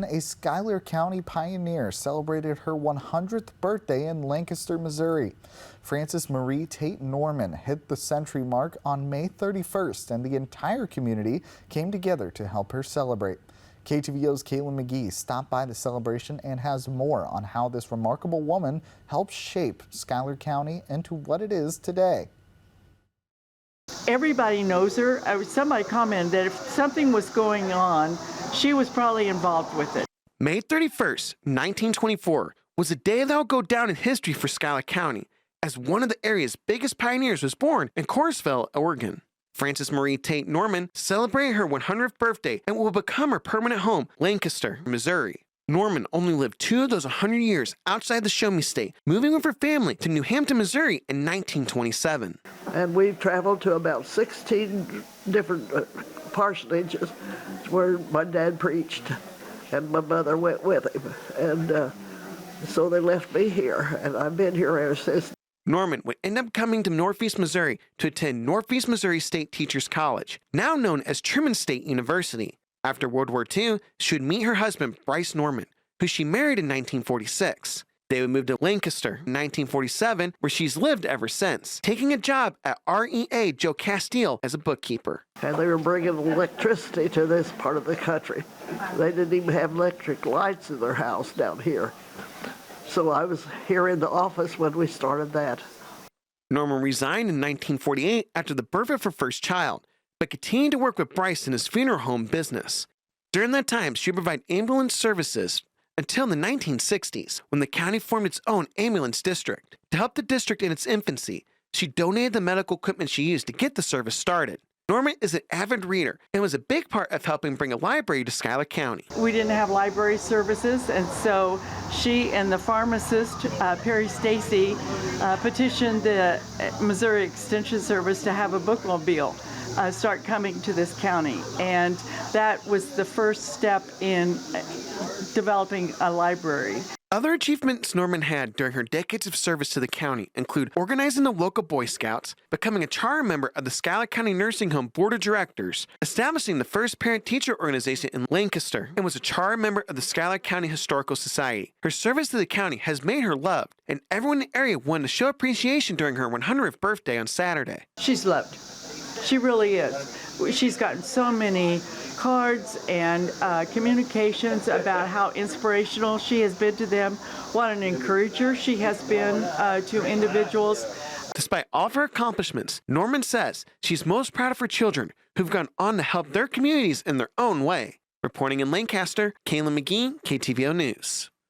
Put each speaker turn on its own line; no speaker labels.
A Schuyler County pioneer celebrated her 100th birthday in Lancaster, Missouri. Frances Marie Tate Norman hit the century mark on May 31st, and the entire community came together to help her celebrate. KTVO's Caitlin McGee stopped by the celebration and has more on how this remarkable woman helped shape Schuyler County into what it is today.
Everybody knows her. Somebody commented that if something was going on, she was probably involved with it.
May 31st, 1924 was a day that will go down in history for Schuyler County, as one of the area's biggest pioneers was born in Corsville, Oregon. Frances Marie Tate Norman celebrated her 100th birthday and will become her permanent home, Lancaster, Missouri. Norman only lived 2 of those 100 years outside the Show Me State, moving with her family to New Hampton, Missouri in 1927.
And we traveled to about 16 different parsonages where my dad preached, and my mother went with him. And so they left me here, and I've been here ever since.
Norman would end up coming to Northeast Missouri to attend Northeast Missouri State Teachers College, now known as Truman State University. After World War II, she would meet her husband, Bryce Norman, who she married in 1946. They would move to Lancaster in 1947, where she's lived ever since, taking a job at REA Joe Castile as a bookkeeper.
And they were bringing electricity to this part of the country. They didn't even have electric lights in their house down here. So I was here in the office when we started that.
Norman resigned in 1948 after the birth of her first child, but continued to work with Bryce in his funeral home business. During that time, she provided ambulance services until the 1960s, when the county formed its own ambulance district. To help the district in its infancy, she donated the medical equipment she used to get the service started. Norman is an avid reader and was a big part of helping bring a library to Schuyler County.
We didn't have library services, and so she and the pharmacist, Perry Stacy, petitioned the Missouri Extension Service to have a bookmobile start coming to this county, and that was the first step in developing a library.
Other achievements Norman had during her decades of service to the county include organizing the local Boy Scouts, becoming a charter member of the Schuyler County Nursing Home Board of Directors, establishing the first parent-teacher organization in Lancaster, and was a charter member of the Schuyler County Historical Society. Her service to the county has made her loved, and everyone in the area wanted to show appreciation during her 100th birthday on Saturday.
She's loved. She really is. She's gotten so many cards and communications about how inspirational she has been to them, what an encourager she has been to individuals.
Despite all of her accomplishments, Norman says she's most proud of her children who've gone on to help their communities in their own way. Reporting in Lancaster, Caitlin McGee, KTVO News.